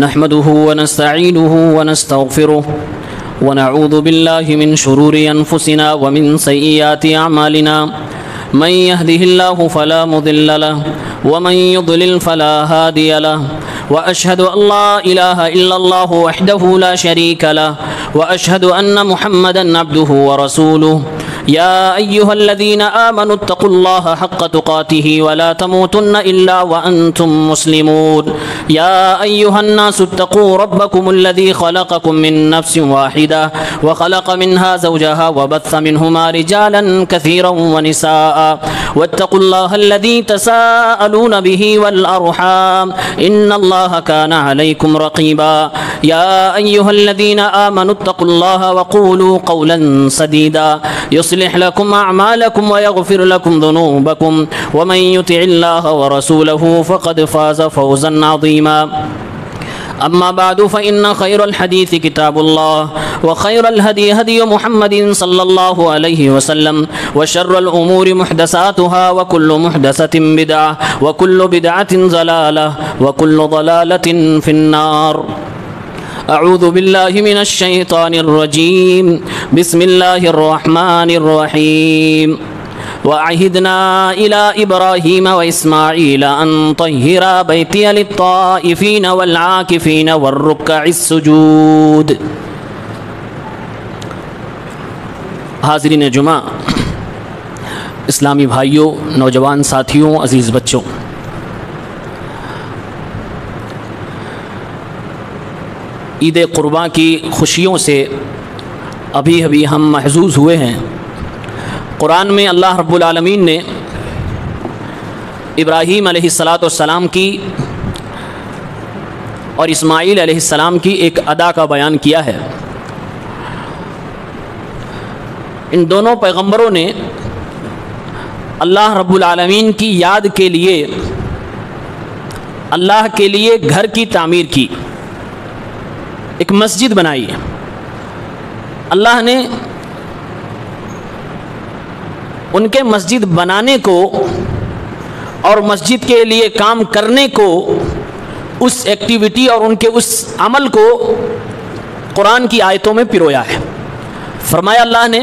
نحمده ونستعينه ونستغفره ونعوذ بالله من شرور أنفسنا ومن سيئات أعمالنا من يهده الله فلا مضل له ومن يضلل فلا هادي له وأشهد أن لا إله إلا الله وحده لا شريك له وأشهد أن محمدا عبده ورسوله يا أيها الذين آمنوا اتقوا الله حق تقاته ولا تموتن إلا وأنتم مسلمون يا أيها الناس اتقوا ربكم الذي خلقكم من نفس واحدة وخلق منها زوجها وبث منهما رجالا كثيرا ونساء واتقوا الله الذي تساءلون به والأرحام إن الله كان عليكم رقيبا يا أيها الذين آمنوا اتقوا الله وقولوا قولا سديدا يصلح لكم أعمالكم ويغفر لكم ذنوبكم ومن يطع الله ورسوله فقد فاز فوزا عظيما أما بعد فإن خير الحديث كتاب الله وخير الهدي هدي محمد صلى الله عليه وسلم وشر الأمور محدثاتها وكل محدثة بدعة وكل بدعة ضلالة وكل ضلالة في النار أعوذ بالله من الشيطان الرجيم بسم الله الرحمن الرحيم وعهدنا إلى إبراهيم وإسماعيل أن طهرا بيتي للطائفين والعاكفين والركع السجود. حاضرین جمعہ، اسلامی بھائیوں، نوجوان ساتھیوں، عزیز بچوں، عید قرباں کی خوشیوں سے ابھی ہم محظوظ ہوئے ہیں۔ قرآن میں اللہ رب العالمین نے ابراہیم علیہ السلام کی اور اسماعیل علیہ السلام کی ایک ادا کا بیان کیا ہے۔ ان دونوں پیغمبروں نے اللہ رب العالمین کی یاد کے لیے اللہ کے لیے گھر کی تعمیر کی، ایک مسجد بنائی۔ اللہ نے ان کے مسجد بنانے کو اور مسجد کے لیے کام کرنے کو، اس ایکٹیویٹی اور ان کے اس عمل کو قرآن کی آیتوں میں پرویا ہے۔ فرمایا اللہ نے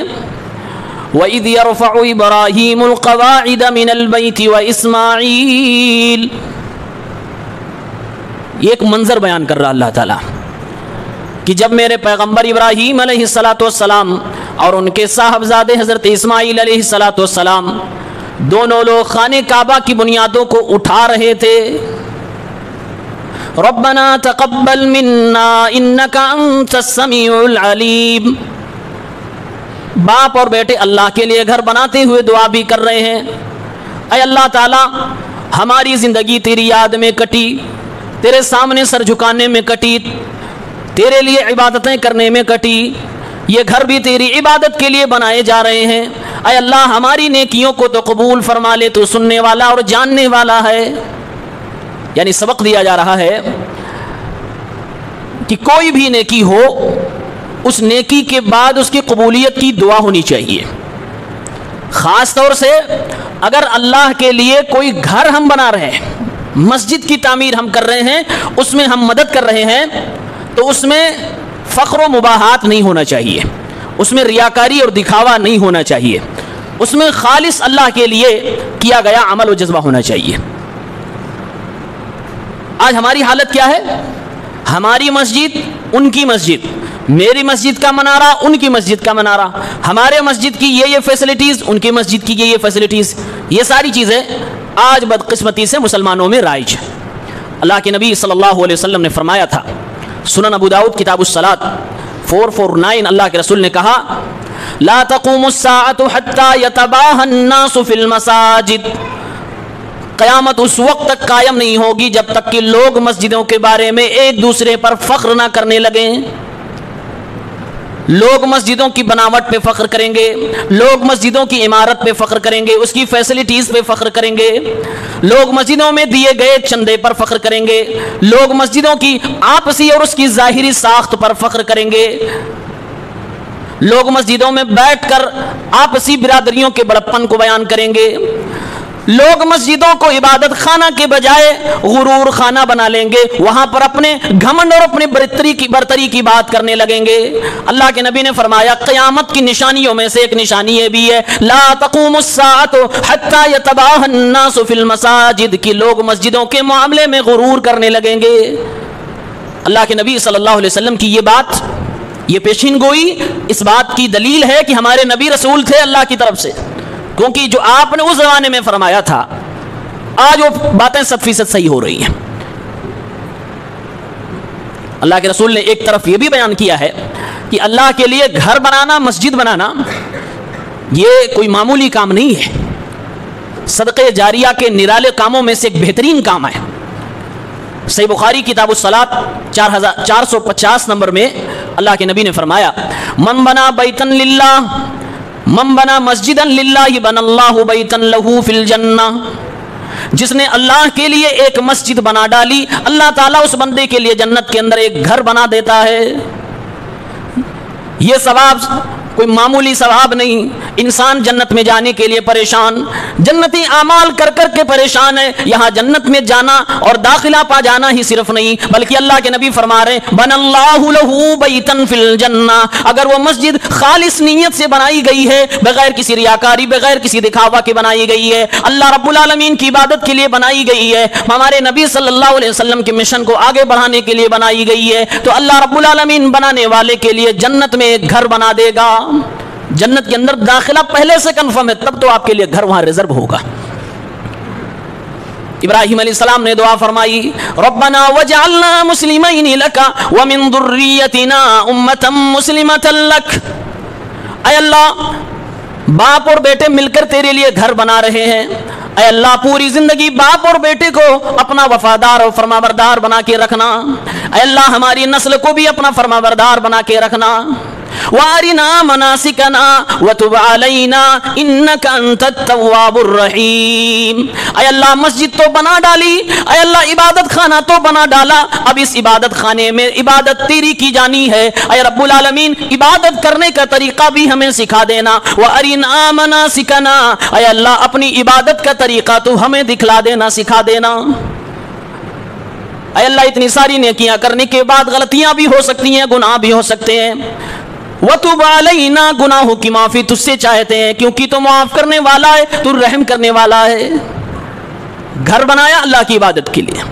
وَإِذْ يَرْفَعُ إِبْرَاهِيمُ الْقَوَاعِدَ مِنَ الْبَيْتِ وَإِسْمَاعِيلُ، یہ ایک منظر بیان کر رہا اللہ تعالیٰ کہ جب میرے پیغمبر ابراہیم علیہ السلام اور ان کے صاحبزادے حضرت اسماعیل علیہ السلام دونوں لوگ خانہ کعبہ کی بنیادوں کو اٹھا رہے تھے۔ ربنا تقبل منا انک انت السمیع العلیم، باپ اور بیٹے اللہ کے لیے گھر بناتے ہوئے دعا بھی کر رہے ہیں، اے اللہ تعالی ہماری زندگی تیری یاد میں کٹی، تیرے سامنے سر جھکانے میں کٹی، تیرے لیے عبادتیں کرنے میں کٹی، یہ گھر بھی تیری عبادت کے لیے بنائے جا رہے ہیں، اے اللہ ہماری نیکیوں کو تو قبول فرما لے، تو سننے والا اور جاننے والا ہے۔ یعنی سبق دیا جا رہا ہے کہ کوئی بھی نیکی ہو، اس نیکی کے بعد اس کی قبولیت کی دعا ہونی چاہیے۔ خاص طور سے اگر اللہ کے لیے کوئی گھر ہم بنا رہے ہیں، مسجد کی تعمیر ہم کر رہے ہیں، اس میں ہم مدد کر رہے ہیں، تو اس میں فخر و مباحات نہیں ہونا چاہیے، اس میں ریاکاری اور دکھاوا نہیں ہونا چاہیے، اس میں خالص اللہ کے لیے کیا گیا عمل و جذبہ ہونا چاہیے۔ آج ہماری حالت کیا ہے؟ ہماری مسجد ان کی مسجد، میری مسجد کا منارہ ان کی مسجد کا منارہ، ہمارے مسجد کی یہ فیسلٹیز، ان کی مسجد کی یہ فیسلٹیز، یہ ساری چیزیں آج بدقسمتی سے مسلمانوں میں رائج ہے۔ اللہ کے نبی صلی اللہ علیہ وسلم نے فرمایا تھا، سنن ابو داؤد کتاب الصلاۃ 449، اللہ کے رسول نے کہا لا تقوم الساعة حتى يتباهى الناس في المساجد، قیامت اس وقت تک قائم نہیں ہوگی جب تک کہ لوگ مسجدوں کے بارے میں ایک دوسرے پر فخر نہ کرنے لگیں۔ لوگ مسجدوں کی بناوٹ پہ فخر کریں گے، لوگ مسجدوں کی عمارت پہ فخر کریں گے، اس کی فیسلٹیز پہ فخر کریں گے، لوگ مسجدوں میں دیے گئے چندے پر فخر کریں گے، لوگ مسجدوں کی آپسی اور اس کی ظاہری ساخت پر فخر کریں گے، لوگ مسجدوں میں بیٹھ کر آپسی برادریوں کے بڑپن کو بیان کریں گے، لوگ مسجدوں کو عبادت خانہ کے بجائے غرور خانہ بنا لیں گے، وہاں پر اپنے گھمنڈ اور اپنے برتری کی بات کرنے لگیں گے۔ اللہ کے نبی نے فرمایا قیامت کی نشانیوں میں سے ایک نشانی یہ بھی ہے، لا تقوم الساعة حتى يتباهى الناس في المساجد، کہ لوگ مسجدوں کے معاملے میں غرور کرنے لگیں گے۔ اللہ کے نبی صلی اللہ علیہ وسلم کی یہ بات، یہ پیشین گوئی اس بات کی دلیل ہے کہ ہمارے نبی رسول تھے اللہ کی طرف سے، کیونکہ جو آپ نے اس زمانے میں فرمایا تھا آج وہ باتیں 100% صحیح ہو رہی ہیں۔ اللہ کے رسول نے ایک طرف یہ بھی بیان کیا ہے کہ اللہ کے لیے گھر بنانا، مسجد بنانا یہ کوئی معمولی کام نہیں ہے، صدقہ جاریہ کے نرالے کاموں میں سے ایک بہترین کام ہے۔ صحیح بخاری کتاب الصلاۃ 450 نمبر میں اللہ کے نبی نے فرمایا من بنا بیتن للہ، من بنا مسجدا للہ بنا اللہ بیتا لہ فی الجنہ، جس نے اللہ کے لیے ایک مسجد بنا ڈالی اللہ تعالیٰ اس بندے کے لیے جنت کے اندر ایک گھر بنا دیتا ہے۔ یہ ثواب کوئی معمولی ثواب نہیں، انسان جنت میں جانے کے لیے پریشان، جنتی اعمال کر کر کے پریشان ہے، یہاں جنت میں جانا اور داخلہ پا جانا ہی صرف نہیں بلکہ اللہ کے نبی فرما رہے ہیں بن اللہ لہ بیتن فی الجنہ، اگر وہ مسجد خالص نیت سے بنائی گئی ہے، بغیر کسی ریاکاری، بغیر کسی دکھاوا کے بنائی گئی ہے، اللہ رب العالمین کی عبادت کے لیے بنائی گئی ہے، ہمارے نبی صلی اللہ علیہ وسلم کے مشن کو آگے بڑھانے کے لیے بنائی گئی ہے، تو اللہ رب العالمین بنانے والے کے لیے جنت میں ایک گھر بنا دے گا۔ جنت کے اندر داخلہ پہلے سے کنفرم ہے، تب تو آپ کے لیے گھر وہاں ریزرو ہوگا۔ ابراہیم علیہ السلام نے دعا فرمائی ربنا وجعلنا مسلمین لک ومن ذریتنا امۃ مسلمۃ لک، اے اللہ باپ اور بیٹے مل کر تیرے لیے گھر بنا رہے ہیں، اے اللہ پوری زندگی باپ اور بیٹے کو اپنا وفادار اور فرمانبردار بنا کے رکھنا، اے اللہ ہماری نسل کو بھی اپنا فرمانبردار بنا کے رکھنا، وَأَرِنَا مَنَاسِكَنَا وَتُبْ عَلَيْنَا إِنَّكَ أَنْتَ التَّوَّابُ الرَّحِيمُ۔ اے اللہ مسجد تو بنا ڈالی، اے اللہ عبادت خانہ تو بنا ڈالا، اب اس عبادت خانے میں عبادت تیری کی جانی ہے، اے رب العالمین عبادت کرنے کا طریقہ بھی ہمیں سکھا دینا، وَأَرِنَا مَنَاسِكَنَا، اے اللہ اپنی عبادت کا طریقہ تو ہمیں دکھلا دینا، سکھا دینا۔ اے اللہ اتنی ساری نیکیاں کرنے کے بعد غلطیاں بھی ہو سکتی ہیں، گناہ بھی ہو سکتے ہیں، وَتُبْ عَلَيْنَا گناہوں کی معافی تجھ سے چاہتے ہیں کیونکہ تو معاف کرنے والا ہے، تو رحم کرنے والا ہے۔ گھر بنایا اللہ کی عبادت کے لیے،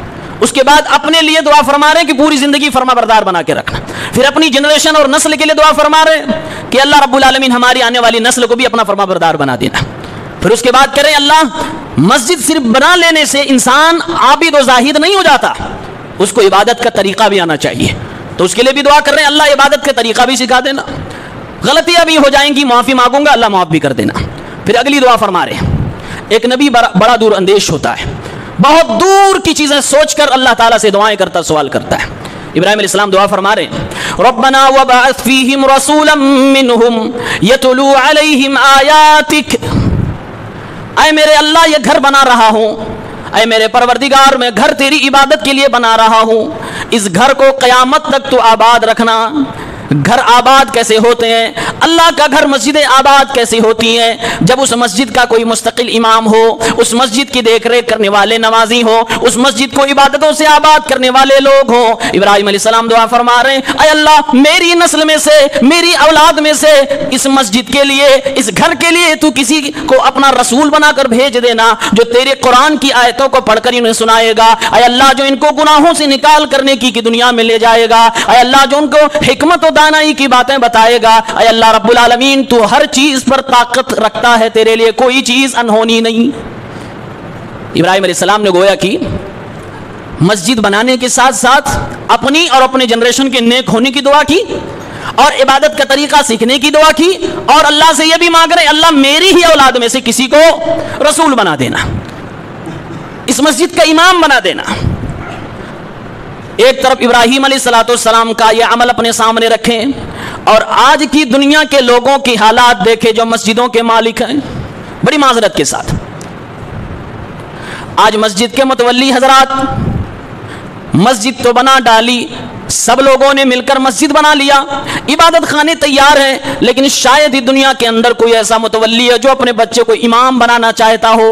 اس کے بعد اپنے لیے دعا فرما رہے ہیں کہ پوری زندگی فرما بردار بنا کے رکھنا، پھر اپنی جنریشن اور نسل کے لیے دعا فرما رہے ہیں کہ اللہ رب العالمین ہماری آنے والی نسل کو بھی اپنا فرما بردار بنا دینا۔ پھر اس کے بعد کریں اللہ مسجد صرف بنا لینے سے انسان عابد و زاہد نہیں ہو جاتا، اس کو عبادت کا طریقہ بھی آنا چاہیے، تو اس کے لیے بھی دعا کر رہے ہیں اللہ عبادت کا طریقہ بھی سکھا دینا، غلطیاں بھی ہو جائیں گی معافی مانگوں گا اللہ معاف بھی کر دینا۔ پھر اگلی دعا فرما رہے ہیں ایک نبی بڑا دور اندیش ہوتا ہے، بہت دور کی چیزیں سوچ کر اللہ تعالیٰ سے دعائیں کرتا سوال کرتا ہے۔ ابراہیم علیہ السلام دعا فرما رہے ہیں ربنا وبعث فیہم رسولا منہم یتلو علیہم آیاتک، اے میرے اللہ یہ گھر بنا رہا ہوں، اے میرے پروردگار میں گھر تیری عبادت کے لیے بنا رہا ہوں، اس گھر کو قیامت تک تو آباد رکھنا۔ گھر آباد کیسے ہوتے ہیں؟ اللہ کا گھر مسجد آباد کیسے ہوتی ہیں؟ جب اس مسجد کا کوئی مستقل امام ہو، اس مسجد کی دیکھ ریکھ کرنے والے نمازی ہو، اس مسجد کو عبادتوں سے آباد کرنے والے لوگ ہوں۔ ابراہیم علیہ السلام دعا فرما رہے ہیں اے اللہ میری نسل میں سے، میری اولاد میں سے اس مسجد کے لیے، اس گھر کے لیے تو کسی کو اپنا رسول بنا کر بھیج دینا جو تیرے قرآن کی آیتوں کو پڑھ کر انہیں سنائے گا، اے اللہ جو ان کو گناہوں سے نکال کرنے کی دنیا میں لے جائے گا، اے اللہ جو ان کو حکمت و دانائی کی باتیں بتائے گا، اے اللہ رب العالمین تو ہر چیز پر طاقت رکھتا ہے، تیرے لیے کوئی چیز انہونی نہیں۔ ابراہیم علیہ السلام نے گویا کہ مسجد بنانے کے ساتھ ساتھ اپنی اور اپنے جنریشن کے نیک ہونے کی دعا کی، اور عبادت کا طریقہ سیکھنے کی دعا کی، اور اللہ سے یہ بھی مانگ رہے اللہ میری ہی اولاد میں سے کسی کو رسول بنا دینا، اس مسجد کا امام بنا دینا۔ ایک طرف ابراہیم علیہ السلام کا یہ عمل اپنے سامنے رکھیں اور آج کی دنیا کے لوگوں کی حالات دیکھیں جو مسجدوں کے مالک ہیں، بڑی معذرت کے ساتھ آج مسجد کے متولی حضرات مسجد تو بنا ڈالی، سب لوگوں نے مل کر مسجد بنا لیا، عبادت خانے تیار ہیں، لیکن شاید ہی دنیا کے اندر کوئی ایسا متولی ہے جو اپنے بچے کو امام بنانا چاہتا ہو۔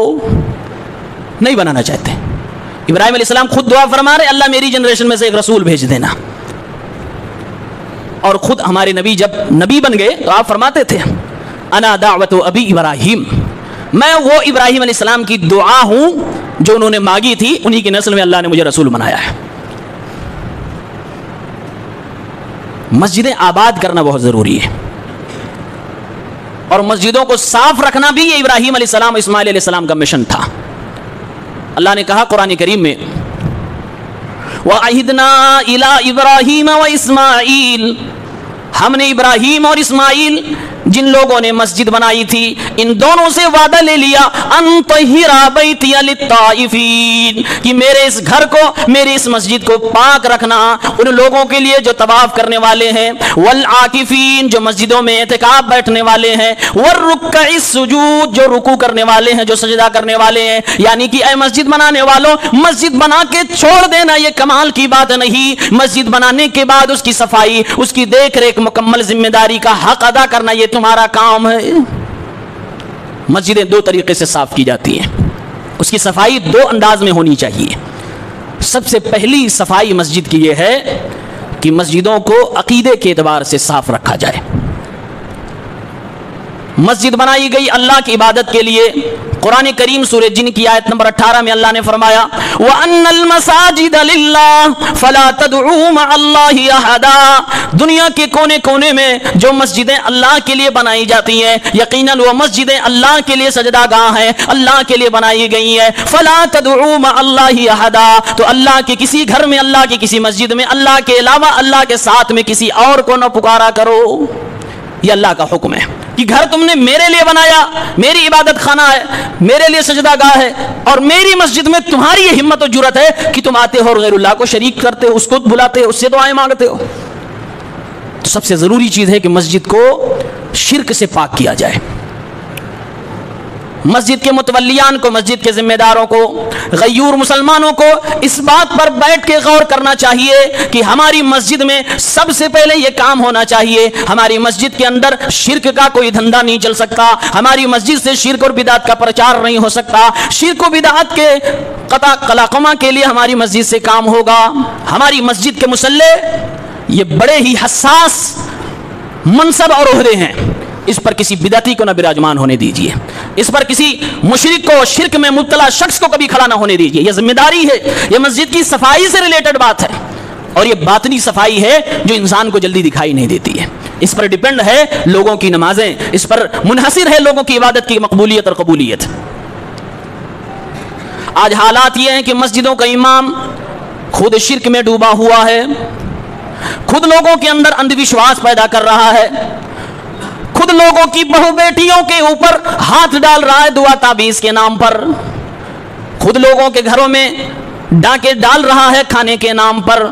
نہیں بنانا چاہتے. ابراہیم علیہ السلام خود دعا فرما رہے اللہ میری جنریشن میں سے ایک رسول بھیج دینا. اور خود ہمارے نبی جب نبی بن گئے تو آپ فرماتے تھے انا دعوت ابی ابراہیم، میں وہ ابراہیم علیہ السلام کی دعا ہوں جو انہوں نے مانگی تھی، انہی کی نسل میں اللہ نے مجھے رسول بنایا ہے. مسجدیں آباد کرنا بہت ضروری ہے، اور مسجدوں کو صاف رکھنا بھی یہ ابراہیم علیہ السلام اسماعیل علیہ السلام کا مشن تھا. اللہ نے کہا قرآن کریم میں وَعَهِدْنَا إِلَىٰ إِبْرَاهِيمَ وَإِسْمَاعِيلَ، ہم نے ابراہیم اور اسماعیل جن لوگوں نے مسجد بنائی تھی ان دونوں سے وعدہ لے لیا ان طہرا بیتی للطائفین، کہ میرے اس گھر کو، میری اس مسجد کو پاک رکھنا ان لوگوں کے لیے جو طواف کرنے والے ہیں، والعاکفین جو مسجدوں میں اعتکاف بیٹھنے والے ہیں، والرکع السجود جو رکوع کرنے والے ہیں، جو سجدہ کرنے والے ہیں. یعنی کہ اے مسجد بنانے والوں، مسجد بنا کے چھوڑ دینا یہ کمال کی بات نہیں، مسجد بنانے کے بعد اس کی صفائی، اس کی دیکھ ریکھ مکمل ذمہ داری کا حق ادا کرنا یہ تمہارا کام ہے. مسجدیں دو طریقے سے صاف کی جاتی ہیں، اس کی صفائی دو انداز میں ہونی چاہیے. سب سے پہلی صفائی مسجد کی یہ ہے کہ مسجدوں کو عقیدے کے اعتبار سے صاف رکھا جائے. مسجد بنائی گئی اللہ کی عبادت کے لیے. قرآن کریم سورہ جن کی آیت نمبر 18 میں اللہ نے فرمایا وَأَنَّ الْمَسَاجِدَ لِلَّهِ فَلَا تَدْعُوا مَعَ اللَّهِ أَحَدًا. دنیا کے کونے کونے میں جو مسجدیں اللہ کے لیے بنائی جاتی ہیں، یقیناً وہ مسجدیں اللہ کے لیے سجدہ گاہ ہیں، اللہ کے لیے بنائی گئی ہیں. فَلَا تَدْعُوا مَعَ اللَّهِ أَحَدًا، تو اللہ کے کسی گھر میں، اللہ کی کسی مسجد میں اللہ کے علاوہ، اللہ کے ساتھ میں کسی اور کو نہ پکارا کرو. یہ اللہ کا حکم ہے کہ گھر تم نے میرے لیے بنایا، میری عبادت خانہ ہے، میرے لیے سجدہ گاہ ہے، اور میری مسجد میں تمہاری یہ ہمت و جرت ہے کہ تم آتے ہو اور غیر اللہ کو شریک کرتے ہو، اس کو بلاتے ہو، اس سے دعائیں مانگتے ہو. تو سب سے ضروری چیز ہے کہ مسجد کو شرک سے پاک کیا جائے. مسجد کے متولیان کو، مسجد کے ذمہ داروں کو، غیور مسلمانوں کو اس بات پر بیٹھ کے غور کرنا چاہیے کہ ہماری مسجد میں سب سے پہلے یہ کام ہونا چاہیے، ہماری مسجد کے اندر شرک کا کوئی دھندا نہیں چل سکتا، ہماری مسجد سے شرک اور بدعت کا پرچار نہیں ہو سکتا. شرک و بدعت کے قطع قلاقمہ کے لیے ہماری مسجد سے کام ہوگا. ہماری مسجد کے مصلی یہ بڑے ہی حساس منصب اور عہدے ہیں، اس پر کسی بدعتی کو نہ براجمان ہونے دیجیے، اس پر کسی مشرک کو، شرک میں مبتلا شخص کو کبھی کھڑا نہ ہونے دیجیے. یہ ذمہ داری ہے، یہ مسجد کی صفائی سے ریلیٹڈ بات ہے، اور یہ باطنی صفائی ہے جو انسان کو جلدی دکھائی نہیں دیتی ہے. اس پر ڈیپینڈ ہے لوگوں کی نمازیں، اس پر منحصر ہے لوگوں کی عبادت کی مقبولیت اور قبولیت. آج حالات یہ ہیں کہ مسجدوں کا امام خود شرک میں ڈوبا ہوا ہے، خود لوگوں کے اندر اندھ وشواس پیدا کر رہا ہے، خود لوگوں کی بہو بیٹیوں کے اوپر ہاتھ ڈال رہا ہے دعا تعویذ کے نام پر، خود لوگوں کے گھروں میں ڈاکے ڈال رہا ہے کھانے کے نام پر،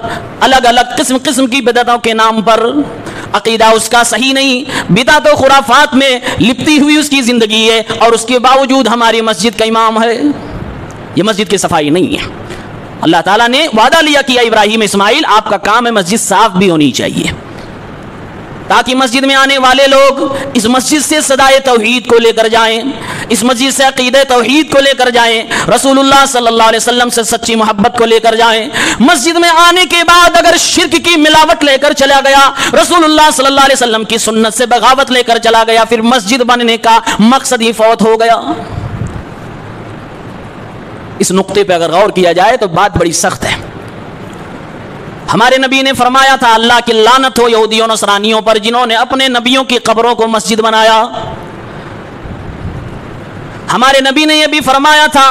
الگ الگ قسم قسم کی بدعتوں کے نام پر. عقیدہ اس کا صحیح نہیں، بدعت و خرافات میں لپٹی ہوئی اس کی زندگی ہے، اور اس کے باوجود ہماری مسجد کا امام ہے. یہ مسجد کی صفائی نہیں ہے. اللہ تعالیٰ نے وعدہ لیا کیا ابراہیم اسماعیل آپ کا کام ہے مسجد صاف بھی ہونی چاہیے، تاکہ مسجد میں آنے والے لوگ اس مسجد سے صدائے توحید کو لے کر جائیں، اس مسجد سے عقیدہ توحید کو لے کر جائیں، رسول اللہ صلی اللہ علیہ وسلم سے سچی محبت کو لے کر جائیں. مسجد میں آنے کے بعد اگر شرک کی ملاوٹ لے کر چلا گیا، رسول اللہ صلی اللہ علیہ وسلم کی سنت سے بغاوت لے کر چلا گیا، پھر مسجد بننے کا مقصد ہی فوت ہو گیا. اس نقطے پہ اگر غور کیا جائے تو بات بڑی سخت ہے. ہمارے نبی نے فرمایا تھا اللہ کی لعنت ہو یہودیوں نصرانیوں پر جنہوں نے اپنے نبیوں کی قبروں کو مسجد بنایا. ہمارے نبی نے یہ بھی فرمایا تھا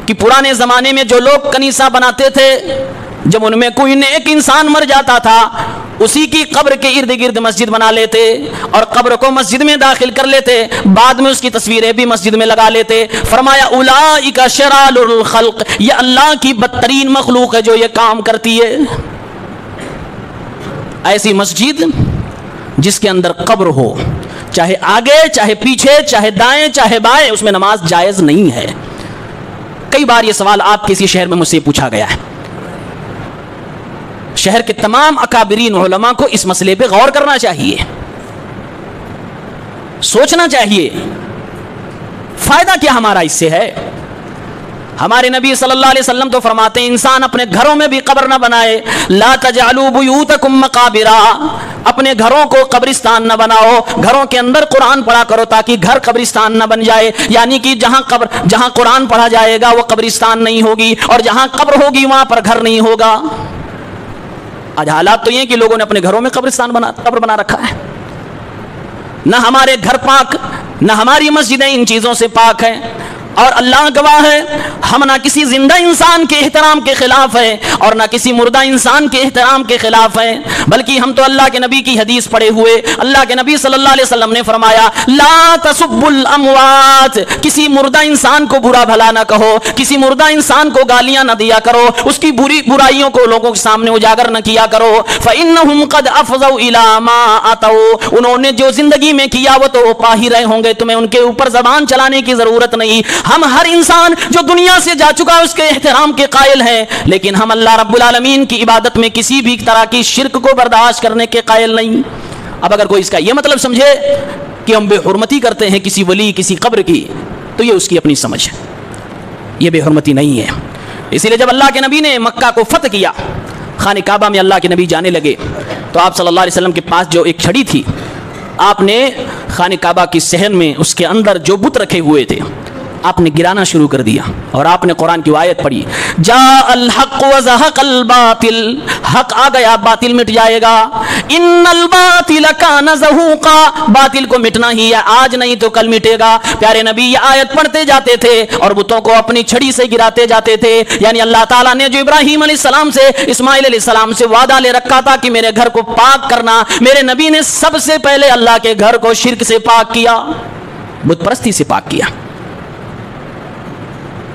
کہ پرانے زمانے میں جو لوگ کنیسہ بناتے تھے، جب ان میں کوئی نیک انسان مر جاتا تھا اسی کی قبر کے ارد گرد مسجد بنا لیتے اور قبر کو مسجد میں داخل کر لیتے، بعد میں اس کی تصویریں بھی مسجد میں لگا لیتے. فرمایا اولئک شرار الخلق، یہ اللہ کی بدترین مخلوق ہے جو یہ کام کرتی ہے. ایسی مسجد جس کے اندر قبر ہو، چاہے آگے چاہے پیچھے، چاہے دائیں چاہے بائیں، اس میں نماز جائز نہیں ہے. کئی بار یہ سوال آپ کسی شہر میں مجھ سے پوچھا گیا ہے. شہر کے تمام اکابرین علماء کو اس مسئلے پہ غور کرنا چاہیے، سوچنا چاہیے فائدہ کیا ہمارا اس سے ہے. ہمارے نبی صلی اللہ علیہ وسلم تو فرماتے ہیں انسان اپنے گھروں میں بھی قبر نہ بنائے. لا تجعلوا بیوتکم مقابرا، اپنے گھروں کو قبرستان نہ بناؤ، گھروں کے اندر قرآن پڑھا کرو تاکہ گھر قبرستان نہ بن جائے. یعنی کہ جہاں قرآن پڑھا جائے گا وہ قبرستان نہیں ہوگی، اور جہاں قبر ہوگی وہاں پر گھر نہیں ہوگا. آج حالات تو یہ کہ لوگوں نے اپنے گھروں میں قبر بنا رکھا ہے. نہ ہمارے گھر پاک، نہ ہماری مسجدیں ان چیزوں سے پاک ہیں. اور اللہ گواہ ہے ہم نہ کسی زندہ انسان کے احترام کے خلاف ہیں اور نہ کسی مردہ انسان کے احترام کے خلاف ہیں، بلکہ ہم تو اللہ کے نبی کی حدیث پڑھے ہوئے اللہ کے نبی صلی اللہ علیہ وسلم نے فرمایا لا تسبوا الاموات، کسی مردہ انسان کو برا بھلا نہ کہو، کسی مردہ انسان کو گالیاں نہ دیا کرو، اس کی برائیوں کو لوگوں کے سامنے اجاگر نہ کیا کرو. فإنهم قد افضوا الى ما اتوا، انہوں نے جو زندگی میں کیا وہ تو پا ہی رہے ہوں گے، تمہیں ان کے اوپر زبان چلانے کی ضرورت نہیں. ہم ہر انسان جو دنیا سے جا چکا ہے اس کے احترام کے قائل ہیں، لیکن ہم اللہ رب العالمین کی عبادت میں کسی بھی طرح کی شرک کو برداشت کرنے کے قائل نہیں. اب اگر کوئی اس کا یہ مطلب سمجھے کہ ہم بے حرمتی کرتے ہیں کسی ولی کسی قبر کی، تو یہ اس کی اپنی سمجھ ہے، یہ بے حرمتی نہیں ہے. اسی لیے جب اللہ کے نبی نے مکہ کو فتح کیا، خانہ کعبہ میں اللہ کے نبی جانے لگے، تو آپ صلی اللہ علیہ وسلم کے پاس جو ایک چھڑی تھی، آپ نے خانہ کعبہ کی صحن میں اس کے اندر جو بت رکھے ہوئے تھے آپ نے گرانا شروع کر دیا، اور آپ نے قرآن کی آیت پڑھی جاء الحق وزهق الباطل، حق آ گیا باطل مٹ جائے گا. ان الباطل کان زہوقا، باطل کو مٹنا ہی ہے، آج نہیں تو کل مٹے گا. پیارے نبی یہ آیت پڑھتے جاتے تھے اور بتوں کو اپنی چھڑی سے گراتے جاتے تھے. یعنی اللہ تعالیٰ نے جو ابراہیم علیہ السلام سے اسماعیل علیہ السلام سے وعدہ لے رکھا تھا کہ میرے گھر کو پاک کرنا، میرے نبی نے سب سے پہلے اللہ کے گھر کو شرک سے پاک کیا، بت پرستی سے پاک کیا.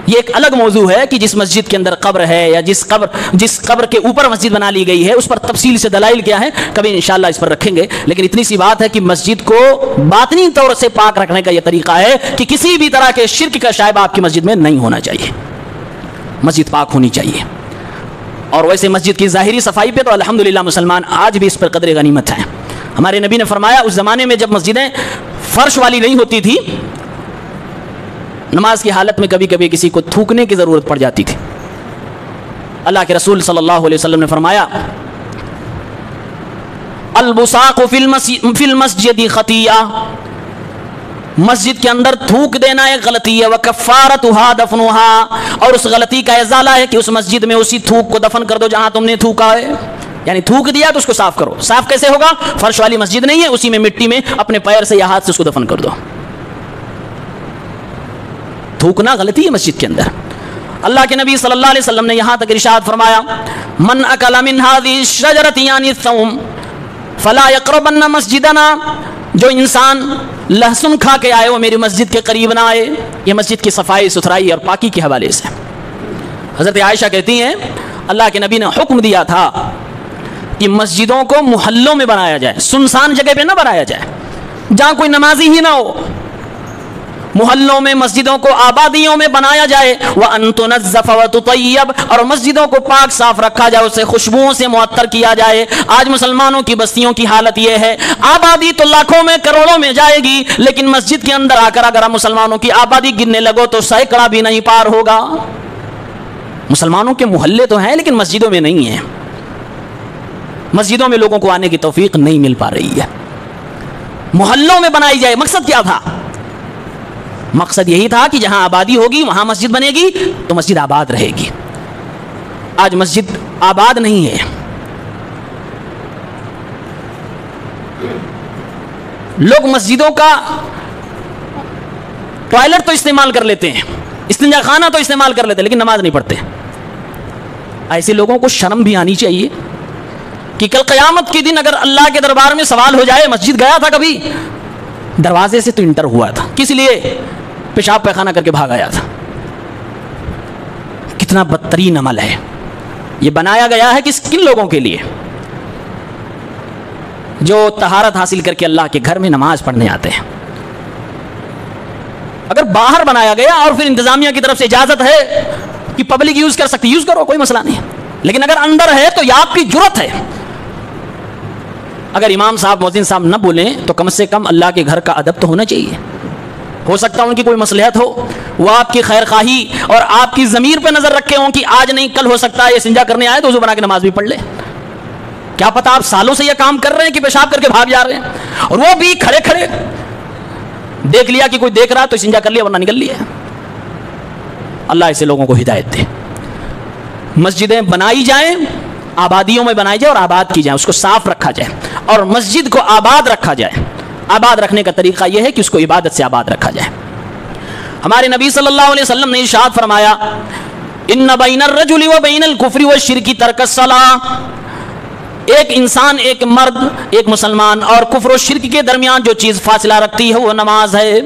یہ ایک الگ موضوع ہے کہ جس مسجد کے اندر قبر ہے یا جس قبر کے اوپر مسجد بنا لی گئی ہے اس پر تفصیل سے دلائل کیا ہے، کبھی انشاءاللہ اس پر رکھیں گے. لیکن اتنی سی بات ہے کہ مسجد کو باطنی طور سے پاک رکھنے کا یہ طریقہ ہے کہ کسی بھی طرح کے شرک کا شائبہ آپ کی مسجد میں نہیں ہونا چاہیے، مسجد پاک ہونی چاہیے. اور ویسے مسجد کی ظاہری صفائی پہ تو الحمدللہ مسلمان آج بھی اس پر قدر غنیمت ہیں. ہمارے نبی نے فرمایا اس زمانے میں جب مسجدیں فرش والی نہیں ہوتی تھی، نماز کی حالت میں کبھی کبھی کسی کو تھوکنے کی ضرورت پڑ جاتی تھی. اللہ کے رسول صلی اللہ علیہ وسلم نے فرمایا البصاق فی المسجد خطیئہ، مسجد کے اندر تھوک دینا ایک غلطی ہے، وکفارتها دفنها، اور اس غلطی کا ازالہ ہے کہ اس مسجد میں اسی تھوک کو دفن کر دو جہاں تم نے تھوکا ہے. یعنی تھوک دیا تو اس کو صاف کرو. صاف کیسے ہوگا؟ فرش والی مسجد نہیں ہے، اسی میں مٹی میں اپنے پیر سے یا ہاتھ سے اس کو دفن کر دو. تھوکنا غلطی ہے مسجد کے اندر. اللہ کے نبی صلی اللہ علیہ وسلم نے یہاں تک ارشاد فرمایا من اکل من هذه الشجرة یعنی الثوم فلا يقربن مسجدنا، جو انسان لہسن کھا کے آئے وہ میری مسجد کے قریب نہ آئے. یہ مسجد کی صفائی ستھرائی اور پاکی کے حوالے سے. حضرت عائشہ کہتی ہیں اللہ کے نبی نے حکم دیا تھا کہ مسجدوں کو محلوں میں بنایا جائے، سنسان جگہ پہ نہ بنایا جائے جہاں کوئی نمازی ہی نہ ہو. محلوں میں مسجدوں کو آبادیوں میں بنایا جائے. وَأَن تُنَزَّفَ وَتُطَيَّبَ، اور مسجدوں کو پاک صاف رکھا جائے، اسے خوشبوؤں سے معطر کیا جائے. آج مسلمانوں کی بستیوں کی حالت یہ ہے، آبادی تو لاکھوں میں کروڑوں میں جائے گی، لیکن مسجد کے اندر آ کر اگر ہم مسلمانوں کی آبادی گننے لگو تو سینکڑا بھی نہیں پار ہوگا. مسلمانوں کے محلے تو ہیں لیکن مسجدوں میں نہیں ہیں. مسجدوں میں لوگوں کو آنے کی توفیق نہیں مل پا رہی ہے. محلوں میں بنائی جائے. مقصد کیا تھا؟ مقصد یہی تھا کہ جہاں آبادی ہوگی وہاں مسجد بنے گی تو مسجد آباد رہے گی. آج مسجد آباد نہیں ہے. لوگ مسجدوں کا ٹوائلٹ تو استعمال کر لیتے ہیں، استنجا خانہ تو استعمال کر لیتے ہیں، لیکن نماز نہیں پڑھتے. ایسے لوگوں کو شرم بھی آنی چاہیے کہ کل قیامت کے دن اگر اللہ کے دربار میں سوال ہو جائے مسجد گیا تھا کبھی؟ دروازے سے تو انٹر ہوا تھا، کس لیے؟ پیشاب پیخانہ کر کے بھاگ آیا تھا. کتنا بدترین عمل ہے. یہ بنایا گیا ہے کن لوگوں کے لیے؟ جو طہارت حاصل کر کے اللہ کے گھر میں نماز پڑھنے آتے ہیں. اگر باہر بنایا گیا اور پھر انتظامیہ کی طرف سے اجازت ہے کہ پبلک یوز کر سکتی، یوز کرو، کوئی مسئلہ نہیں. لیکن اگر اندر ہے تو یہ آپ کی جرت ہے. اگر امام صاحب مؤذن صاحب نہ بولیں تو کم سے کم اللہ کے گھر کا ادب تو ہونا چاہیے. ہو سکتا ہے ان کی کوئی مصلحت ہو، وہ آپ کی خیر خواہی اور آپ کی ضمیر پہ نظر رکھے ہوں کہ آج نہیں کل ہو سکتا ہے یہ استنجا کرنے آئے تو وضو بنا کے نماز بھی پڑھ لے. کیا پتا آپ سالوں سے یہ کام کر رہے ہیں کہ پیشاب کر کے بھاگ جا رہے ہیں، اور وہ بھی کھڑے کھڑے دیکھ لیا کہ کوئی دیکھ رہا تو استنجا کر لیا ورنہ نکل لیا. اللہ ایسے لوگوں کو ہدایت دے. مسجدیں بنائی جائیں، آبادیوں میں بنائی جائے اور آباد کی جائیں، اس کو صاف رکھا جائے اور مسجد کو آباد رکھا جائے. آباد رکھنے کا طریقہ یہ ہے کہ اس کو عبادت سے آباد رکھا جائے. ہمارے نبی صلی اللہ علیہ وسلم نے ارشاد فرمایا ان بین الرجل و بین الکفر والشرک ترک الصلاۃ. ایک انسان، ایک مرد، ایک مسلمان اور کفر و شرک کے درمیان جو چیز فاصلہ رکھتی ہے وہ نماز ہے.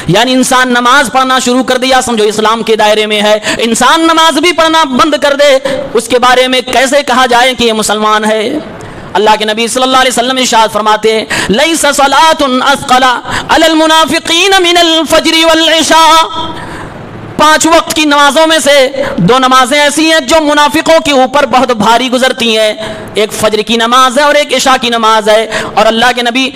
یعنی انسان نماز پڑھنا شروع کر دیا سمجھو اسلام کے دائرے میں ہے، انسان نماز بھی پڑھنا بند کر دے اس کے بارے میں کیسے کہا جائے کہ یہ مسلمان ہے؟ اللہ کے نبی صلی اللہ علیہ وسلم ارشاد فرماتے ہیں لیس صلاۃ اثقل علی المنافقین من الفجر والعشاء. 5 وقت کی نمازوں میں سے 2 نمازیں ایسی ہیں جو منافقوں کے اوپر بہت بھاری گزرتی ہیں. ایک فجر کی نماز ہے اور ایک عشاء کی نماز ہے. اور اللہ کے نبی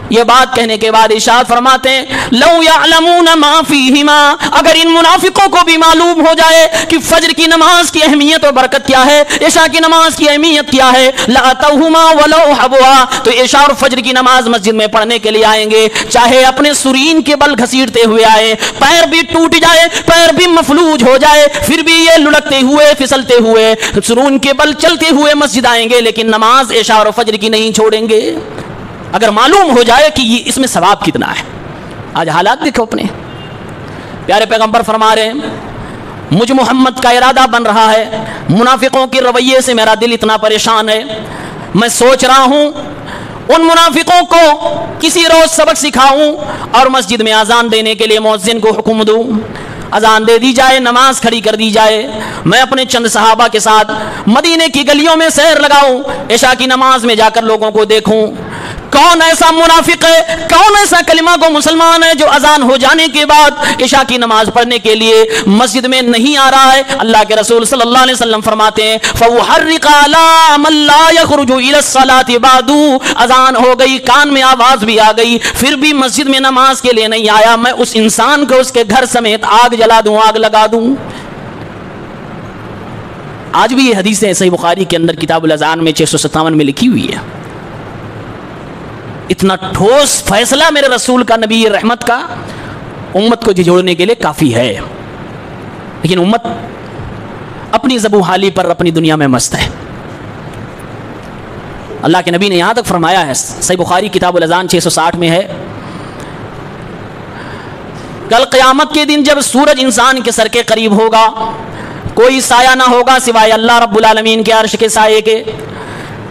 یہ بات کہنے کے بعد ارشاد فرماتے ہیں لو یعلمون ما فیہما، اگر ان منافقوں کو بھی معلوم ہو جائے کہ فجر کی نماز کی اہمیت اور برکت کیا ہے، عشاء کی نماز کی اہمیت کیا ہے، لاتوہما ولو حبوا، تو عشاء اور فجر کی نماز مسجد میں پڑھنے کے لیے آئیں گے، چاہے اپنے سرین کے بل گھسیٹتے ہوئے آئے، پیر بھی ٹوٹ جائے، پیر بھی مفلوج ہو جائے، پھر بھی یہ لڑکتے ہوئے پھسلتے ہوئے سرون کے بل چلتے ہوئے مسجد آئیں گے، لیکن نماز عشاء اور فجر کی نہیں چھوڑیں گے اگر معلوم ہو جائے کہ یہ اس میں ثواب کتنا ہے. آج حالات دیکھو اپنے. پیارے پیغمبر فرما رہے ہیں مجھ محمد کا ارادہ بن رہا ہے، منافقوں کے رویے سے میرا دل اتنا پریشان ہے، میں سوچ رہا ہوں ان منافقوں کو کسی روز سبق سکھاؤں اور مسجد میں اذان دینے کے لیے مؤذن کو حکم دوں، اذان دے دی جائے، نماز کھڑی کر دی جائے، میں اپنے چند صحابہ کے ساتھ مدینے کی گلیوں میں سیر لگاؤں، عشاء کی نماز میں جا کر لوگوں کو دیکھوں کون ایسا منافق ہے، کون ایسا کلمہ کو مسلمان ہے جو اذان ہو جانے کے بعد عشاء کی نماز پڑھنے کے لیے مسجد میں نہیں آ رہا ہے. اللہ کے رسول صلی اللہ علیہ وسلم فرماتے ہیں فَوْحَرِّقَ عَلَىٰ مَنْ لَا يَخْرُجُ إِلَى الصَّلَاةِ بَعْدُ. اذان ہو گئی، کان میں آواز بھی آ گئی، پھر بھی مسجد میں نماز کے لیے نہیں آیا، میں اس انسان کو اس کے گھر سمیت آگ جلا دوں، آگ لگا دوں. آج بھی یہ حدیثیں صحیح بخاری کے اندر کتاب الاذان میں 657 میں لکھی ہوئی ہے. اتنا ٹھوس فیصلہ میرے رسول کا، نبی رحمت کا، امت کو جھجوڑنے کے لیے کافی ہے، لیکن امت اپنی زبوں حالی پر اپنی دنیا میں مست ہے. اللہ کے نبی نے یہاں تک فرمایا ہے، صحیح بخاری کتاب الاذان 660 میں ہے کل قیامت کے دن جب سورج انسان کے سر کے قریب ہوگا، کوئی سایہ نہ ہوگا سوائے اللہ رب العالمین کے عرش کے سائے کے.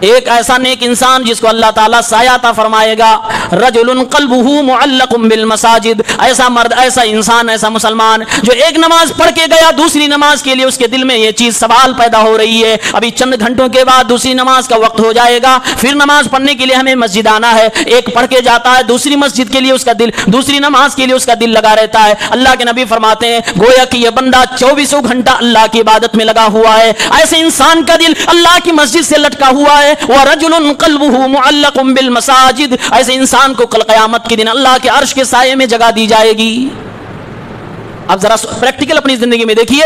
ایک ایسا نیک انسان جس کو اللہ تعالیٰ سایہ عطا فرمائے گا، رجل قلبہ معلق بالمساجد، ایسا مرد، ایسا انسان، ایسا مسلمان جو ایک نماز پڑھ کے گیا، دوسری نماز کے لیے اس کے دل میں یہ چیز سوال پیدا ہو رہی ہے ابھی چند گھنٹوں کے بعد دوسری نماز کا وقت ہو جائے گا، پھر نماز پڑھنے کے لیے ہمیں مسجد آنا ہے. ایک پڑھ کے جاتا ہے، دوسری مسجد کے لیے اس کا دل، دوسری نماز کے لیے اس کا دل لگا رہتا ہے. اللہ کے نبی فرماتے ہیں گویا کہ یہ بندہ 24 گھنٹہ اللہ کی عبادت میں لگا ہوا ہے. ایسے انسان کا دل اللہ کی مسجد سے لٹکا ہوا ہے. وَرَجُلٌ قَلْبُهُ مُعَلَّقٌ بِالْمَسَاجِدِ، ایسے انسان کو کل قیامت کے دن اللہ کے عرش کے سائے میں جگہ دی جائے گی. اب ذرا پریکٹیکل اپنی زندگی میں دیکھیے،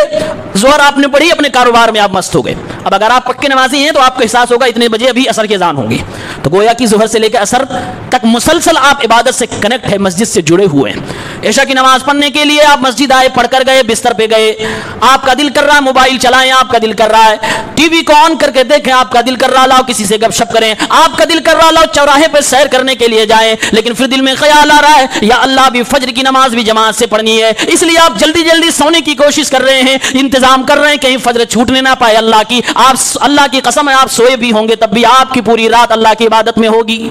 ظہر آپ نے پڑھی، اپنے کاروبار میں آپ مست ہو گئے. اب اگر آپ پکے نمازی ہیں تو آپ کو احساس ہوگا اتنے بجے ابھی عصر کی اذان ہوگی، تو گویا کہ ظہر سے لے کے عصر تک مسلسل آپ عبادت سے کنیکٹ ہے، مسجد سے جڑے ہوئے ہیں. عشاء کی نماز پڑھنے کے لیے آپ مسجد آئے، پڑھ کر گئے، بستر پہ گئے، آپ کا دل کر رہا ہے موبائل چلائیں، آپ کا دل کر رہا ہے ٹی وی کو آن کر کے دیکھیں، آپ کا دل کر رہا لاؤ کسی سے گپ شپ کریں، آپ کا دل کر رہا لاؤ چوراہے پہ سیر کرنے کے لیے جائیں، لیکن پھر دل میں خیال آ رہا ہے یا اللہ بھی فجر کی نماز بھی جماعت سے پڑھنی ہے، اس لیے آپ جلدی جلدی سونے کی کوشش کر رہے ہیں، انتظام کر رہے ہیں کہیں فجر چھوٹنے نہ پائے اللہ کی. آپ اللہ کی قسم ہے آپ سوئے بھی ہوں گے تب بھی آپ کی پوری رات اللہ کی عبادت میں ہوگی.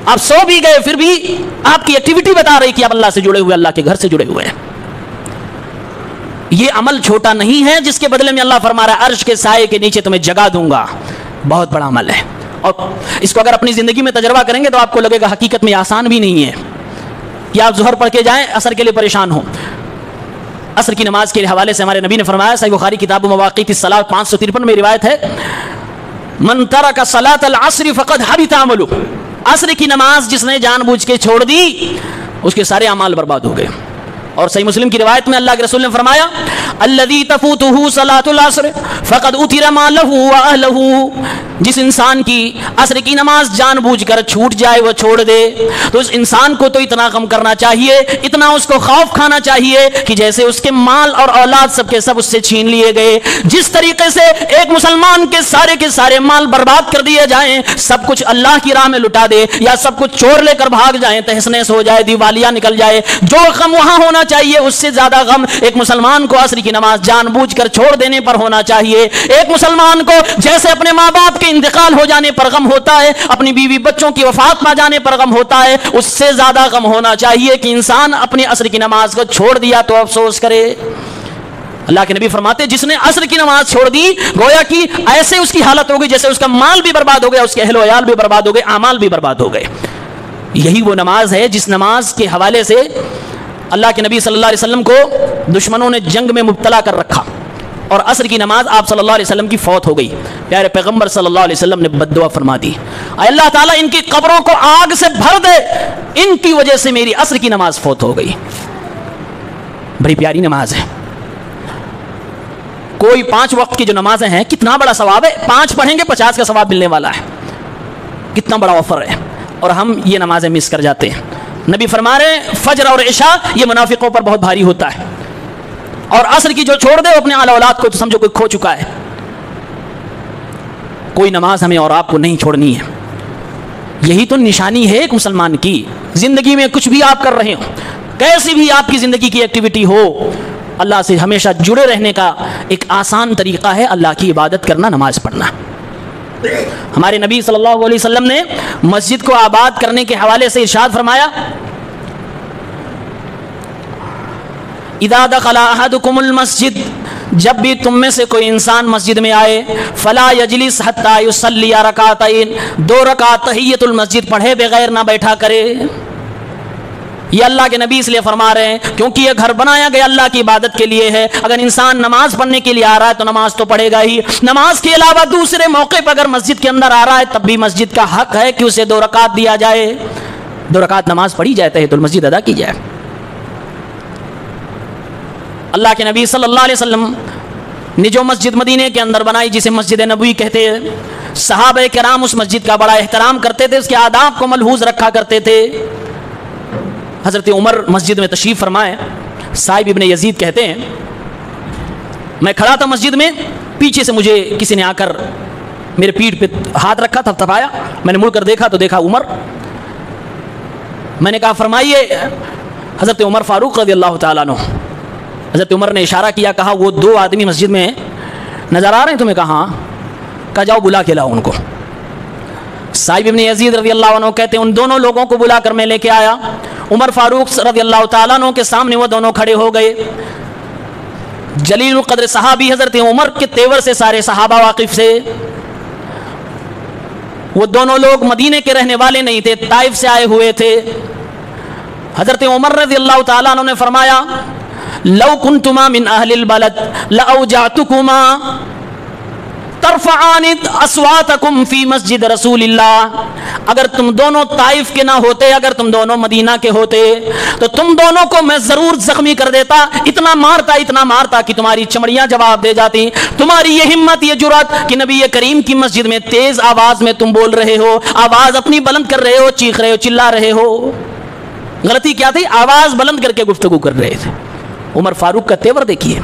آپ سو بھی گئے پھر بھی آپ کی ایکٹیویٹی بتا رہی کہ آپ اللہ سے جڑے ہوئے، اللہ کے گھر سے جڑے ہوئے ہیں. یہ عمل چھوٹا نہیں ہے جس کے بدلے میں اللہ فرما رہا ہے عرش کے سائے کے نیچے تمہیں جگہ دوں گا. بہت بڑا عمل ہے، اور اس کو اگر اپنی زندگی میں تجربہ کریں گے تو آپ کو لگے گا حقیقت میں آسان بھی نہیں ہے کہ آپ ظہر پڑھ کے جائیں عصر کے لیے پریشان ہوں. عصر کی نماز کے حوالے سے ہمارے نبی نے فرمایا، صحیح بخاری کتاب مواقیت الصلاۃ 553 میں روایت ہے، من ترک صلاۃ العصر فقد حبط عملہ، عصر کی نماز جس نے جان بوجھ کے چھوڑ دی اس کے سارے اعمال برباد ہو گئے. اور صحیح مسلم کی روایت میں اللہ کے رسول نے فرمایا الذی تفوتہ صلاۃ العصر فقد اثر مالہ واہلہ، جس انسان کی عصر کی نماز جان بوجھ کر چھوٹ جائے وہ چھوڑ دے. تو اس انسان کو تو اتنا غم کرنا چاہیے، اتنا اس کو خوف کھانا چاہیے کہ جیسے اس کے مال اور اولاد سب کے سب اس سے چھین لیے گئے. جس طریقے سے ایک مسلمان کے سارے مال برباد کر دیے جائیں، سب کچھ اللہ کی راہ میں لٹا دے یا سب کچھ چور لے کر بھاگ جائیں، تہس نہس ہو جائے، دیوالیہ نکل جائے، جو غم وہاں ہونا چاہیے اس سے زیادہ غم ایک مسلمان کو عصر کی نماز جان بوجھ کر چھوڑ دینے پر ہونا چاہیے. ایک مسلمان کو جیسے اپنے ماں باپ کے انتقال ہو جانے پر غم ہوتا ہے، اپنی بیوی بچوں کی وفات پا جانے پر غم ہوتا ہے، اس سے زیادہ غم ہونا چاہیے کہ انسان اپنی عصر کی نماز کو چھوڑ دیا تو افسوس کرے. اللہ کے نبی فرماتے جس نے عصر کی نماز چھوڑ دی گویا کہ ایسے اس کی حالت ہو گئی جیسے اس کا مال بھی برباد ہو گیا، اس کے اہل و عیال بھی برباد ہو گئے، اعمال بھی برباد ہو گئے. یہی وہ نماز ہے جس نماز کے حوالے سے اللہ کے نبی صلی اللہ علیہ وسلم کو دشمنوں نے جنگ میں مبتلا کر رکھا اور عصر کی نماز آپ صلی اللہ علیہ وسلم کی فوت ہو گئی. پیارے پیغمبر صلی اللہ علیہ وسلم نے بد دعا فرما دی، اے اللہ تعالیٰ ان کی قبروں کو آگ سے بھر دے، ان کی وجہ سے میری عصر کی نماز فوت ہو گئی. بڑی پیاری نماز ہے. کوئی 5 وقت کی جو نمازیں ہیں کتنا بڑا ثواب ہے، 5 پڑھیں گے 50 کا ثواب ملنے والا ہے، کتنا بڑا آفر ہے. اور ہم یہ نمازیں مس کر جاتے ہیں. نبی فرما رہے ہیں فجر اور عشاء یہ منافقوں پر بہت بھاری ہوتا ہے، اور عصر کی جو چھوڑ دے اپنے آل اولاد کو تو سمجھو کوئی کھو چکا ہے. کوئی نماز ہمیں اور آپ کو نہیں چھوڑنی ہے. یہی تو نشانی ہے ایک مسلمان کی. زندگی میں کچھ بھی آپ کر رہے ہو، کیسی بھی آپ کی زندگی کی ایکٹیویٹی ہو، اللہ سے ہمیشہ جڑے رہنے کا ایک آسان طریقہ ہے اللہ کی عبادت کرنا، نماز پڑھنا. ہمارے نبی صلی اللہ علیہ وسلم نے مسجد کو آباد کرنے کے حوالے سے ارشاد فرمایا اذا دخل احدکم المسجد، جب بھی تم میں سے کوئی انسان مسجد میں آئے، فلا یجلس حتی یصلی رکعتین، 2 رکعت تحیۃ المسجد پڑھے بغیر نہ بیٹھا کرے. یہ اللہ کے نبی اس لیے فرما رہے ہیں کیونکہ یہ گھر بنایا گیا اللہ کی عبادت کے لیے ہے. اگر انسان نماز پڑھنے کے لیے آ رہا ہے تو نماز تو پڑھے گا ہی. نماز کے علاوہ دوسرے موقع پر اگر مسجد کے اندر آ رہا ہے تب بھی مسجد کا حق ہے کہ اسے 2 رکعت دیا جائے، 2 رکعت نماز پڑھی جائے، تحیۃ المسجد ادا کی جائے. اللہ کے نبی صلی اللہ علیہ وسلم نے جو مسجد مدینے کے اندر بنائی جسے مسجد نبوی کہتے ہیں، صحابہ کرام اس مسجد کا بڑا احترام کرتے تھے، اس کے آداب کو ملحوظ رکھا کرتے تھے. حضرت عمر مسجد میں تشریف فرمائے، صاحب ابن یزید کہتے ہیں میں کھڑا تھا مسجد میں، پیچھے سے مجھے کسی نے آ کر میرے پیٹھ پہ ہاتھ رکھا، تھپتھپایا. میں نے مڑ کر دیکھا تو دیکھا عمر. میں نے کہا فرمائیے حضرت عمر فاروق رضی اللہ تعالیٰ عنہ. حضرت عمر نے اشارہ کیا، کہا وہ 2 آدمی مسجد میں نظر آ رہے ہیں تمہیں؟ کہا ہاں. کہا جاؤ بلا کے لاؤ ان کو. صاحب ابن یزید رضی اللہ عنہ کہتے ہیں ان دونوں لوگوں کو بلا کر میں لے کے آیا. عمر فاروق رضی اللہ تعالیٰ عنہ کے سامنے وہ دونوں کھڑے ہو گئے. جلیل القدر صحابی حضرت عمر کے تیور سے سارے صحابہ واقف تھے. وہ دونوں لوگ مدینے کے رہنے والے نہیں تھے، طائف سے آئے ہوئے تھے. حضرت عمر رضی اللہ تعالیٰ عنہ نے فرمایا لو کنتما من اہل البلد لاوجعتکما ترفعان اصواتکم فی مسجد رسول اللہ. اگر تم دونوں طائف کے نہ ہوتے، اگر تم دونوں مدینہ کے ہوتے تو تم دونوں کو میں ضرور زخمی کر دیتا، اتنا مارتا کہ تمہاری چمڑیاں جواب دے جاتی. تمہاری یہ ہمت، یہ جرأت کہ نبی کریم کی مسجد میں تیز آواز میں تم بول رہے ہو، آواز اپنی بلند کر رہے ہو، چیخ رہے ہو، چلا رہے ہو. غلطی کیا تھی؟ آواز بلند کر کے گفتگو کر رہے تھے. عمر فاروق کا تیور دیکھیے.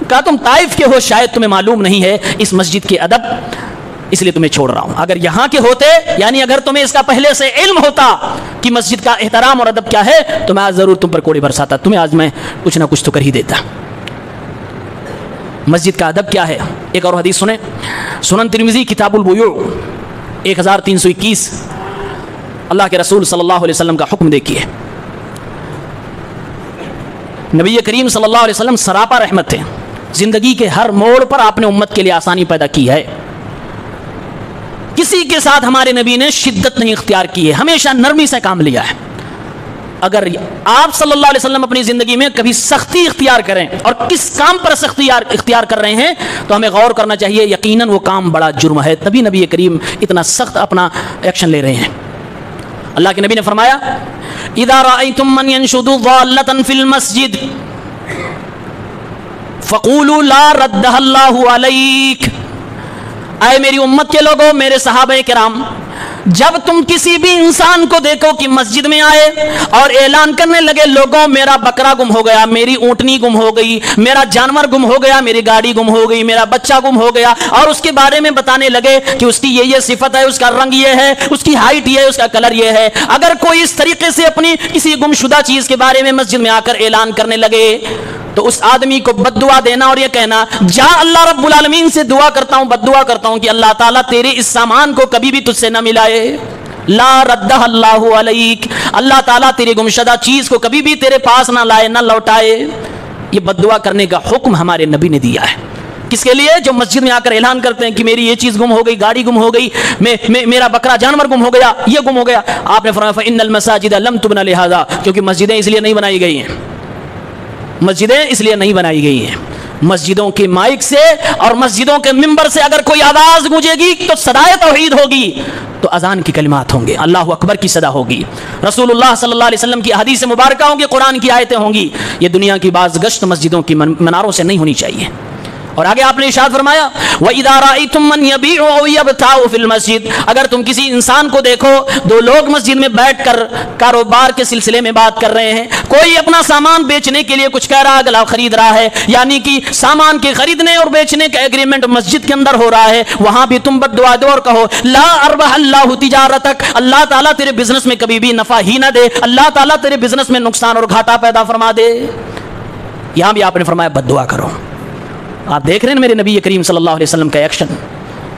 کہا تم طائف کے ہو، شاید تمہیں معلوم نہیں ہے اس مسجد کے ادب، اس لیے تمہیں چھوڑ رہا ہوں. اگر یہاں کے ہوتے، یعنی اگر تمہیں اس کا پہلے سے علم ہوتا کہ مسجد کا احترام اور ادب کیا ہے تو میں آج ضرور تم پر کوڑے برساتا، تمہیں آج میں کچھ نہ کچھ تو کر ہی دیتا. مسجد کا ادب کیا ہے؟ ایک اور حدیث سنیں، سنن ترمذی کتاب البیوع 1321. اللہ کے رسول صلی اللہ علیہ وسلم کا حکم دیکھیے. نبی کریم صلی اللہ علیہ وسلم سراپا رحمت تھے. زندگی کے ہر موڑ پر آپ نے امت کے لیے آسانی پیدا کی ہے. کسی کے ساتھ ہمارے نبی نے شدت نہیں اختیار کی ہے، ہمیشہ نرمی سے کام لیا ہے. اگر آپ صلی اللہ علیہ وسلم اپنی زندگی میں کبھی سختی اختیار کریں اور کس کام پر سختی اختیار کر رہے ہیں تو ہمیں غور کرنا چاہیے، یقیناً وہ کام بڑا جرم ہے، تبھی نبی کریم اتنا سخت اپنا ایکشن لے رہے ہیں. اللہ کے نبی نے فرمایا اذا رأيتم من ينشد ضالة في المسجد فقولوا لا ردها اللہ علیک. اے میری امت کے لوگوں، میرے صحابہ کرام، جب تم کسی بھی انسان کو دیکھو کہ مسجد میں آئے اور اعلان کرنے لگے لوگوں میرا بکرا گم ہو گیا، میری اونٹنی گم ہو گئی، میرا جانور گم ہو گیا، میری گاڑی گم ہو گئی، میرا بچہ گم ہو گیا، اور اس کے بارے میں بتانے لگے کہ اس کی یہ صفت ہے، اس کا رنگ یہ ہے، اس کی ہائٹ یہ ہے، اس کا کلر یہ ہے، اگر کوئی اس طریقے سے اپنی کسی گمشدہ چیز کے بارے میں مسجد میں آ کر اعلان کرنے لگے تو اس آدمی کو بد دعا دینا اور یہ کہنا جا اللہ رب العالمین سے دعا کرتا ہوں، بد دعا کرتا ہوں کہ اللہ تعالیٰ تیرے اس سامان کو کبھی بھی تجھ سے نہ ملائے، لا ردہ اللہ علیک، اللہ تعالیٰ تیری گمشدہ چیز کو کبھی بھی تیرے پاس نہ لائے، نہ لوٹائے. یہ بد دعا کرنے کا حکم ہمارے نبی نے دیا ہے. کس کے لیے؟ جو مسجد میں آ کر اعلان کرتے ہیں کہ میری یہ چیز گم ہو گئی، گاڑی گم ہو گئی، میرا بکرا جانور گم ہو گیا، یہ گم ہو گیا. آپ نے فرمایا فإن المساجد لم تبن لہذا، کیونکہ مسجدیں اس لیے نہیں بنائی گئی ہیں، مسجدیں اس لیے نہیں بنائی گئی ہیں. مسجدوں کے مائک سے اور مسجدوں کے ممبر سے اگر کوئی آواز گونجے گی تو صدائے توحید ہوگی، تو اذان کی کلمات ہوں گے، اللہ اکبر کی صدا ہوگی، رسول اللہ صلی اللہ علیہ وسلم کی حدیث مبارکہ ہوں گی، قرآن کی آیتیں ہوں گی. یہ دنیا کی بعض گشت مسجدوں کی مناروں سے نہیں ہونی چاہیے. اور آگے آپ نے ارشاد فرمایا وَإِذَا رَأَيْتُم مَّن يَبِيعُ أَوْ يَبْتَاعُ فِي الْمَسْجِدِ، اگر تم کسی انسان کو دیکھو دو لوگ مسجد میں بیٹھ کر کاروبار کے سلسلے میں بات کر رہے ہیں، کوئی اپنا سامان بیچنے کے لیے کچھ کہہ رہا ہے، خرید رہا ہے، یعنی کہ سامان کے خریدنے اور بیچنے کا ایگریمنٹ مسجد کے اندر ہو رہا ہے، وہاں بھی تم بد دعا دو اور کہو لا اربح اللہ تجارتک، اللہ تعالیٰ تیرے بزنس میں کبھی بھی نفع ہی نہ دے، اللہ تعالیٰ تیرے بزنس میں نقصان اور گھاٹا پیدا فرما دے. یہاں بھی آپ نے فرمایا بد دعا کرو. آپ دیکھ رہے ہیں میرے نبی کریم صلی اللہ علیہ وسلم کا ایکشن.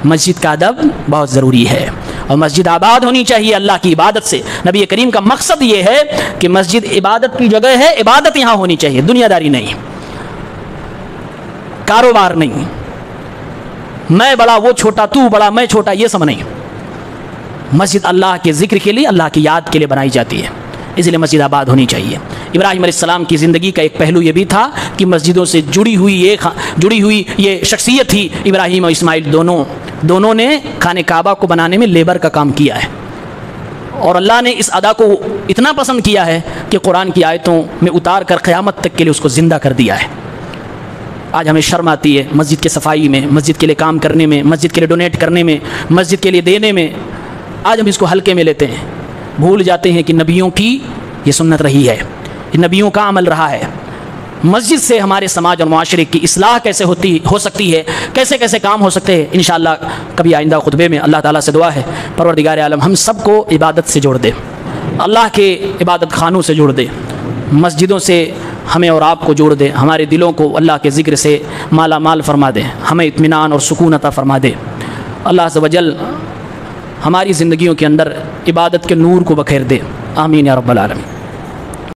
مسجد کا ادب بہت ضروری ہے اور مسجد آباد ہونی چاہیے اللہ کی عبادت سے. نبی کریم کا مقصد یہ ہے کہ مسجد عبادت کی جگہ ہے، عبادت یہاں ہونی چاہیے، دنیا داری نہیں، کاروبار نہیں، میں بڑا وہ چھوٹا، تو بڑا میں چھوٹا، یہ سب نہیں. مسجد اللہ کے ذکر کے لیے، اللہ کی یاد کے لیے بنائی جاتی ہے، اس لیے مسجد آباد ہونی چاہیے. ابراہیم علیہ السلام کی زندگی کا ایک پہلو یہ بھی تھا کہ مسجدوں سے جڑی ہوئی یہ شخصیت تھی. ابراہیم اور اسماعیل دونوں نے خانہ کعبہ کو بنانے میں لیبر کا کام کیا ہے، اور اللہ نے اس ادا کو اتنا پسند کیا ہے کہ قرآن کی آیتوں میں اتار کر قیامت تک کے لیے اس کو زندہ کر دیا ہے. آج ہمیں شرم آتی ہے مسجد کے صفائی میں، مسجد کے لیے کام کرنے میں، مسجد کے لیے ڈونیٹ کرنے میں، مسجد کے لیے دینے میں. آج ہم اس کو ہلکے میں لیتے ہیں، بھول جاتے ہیں کہ نبیوں کی یہ سنت رہی ہے، نبیوں کا عمل رہا ہے. مسجد سے ہمارے سماج اور معاشرے کی اصلاح کیسے ہو سکتی ہے، کیسے کام ہو سکتے ہیں، انشاءاللہ کبھی آئندہ خطبے میں. اللہ تعالیٰ سے دعا ہے پروردگار عالم ہم سب کو عبادت سے جوڑ دے، اللہ کے عبادت خانوں سے جوڑ دے، مسجدوں سے ہمیں اور آپ کو جوڑ دے، ہمارے دلوں کو اللہ کے ذکر سے مالا مال فرما دے، ہمیں اطمینان اور سکون عطا فرما دے. اللہ عز و جل ہماری زندگیوں کے اندر عبادت کے نور کو بکھیر دے. آمین یا رب العالمین.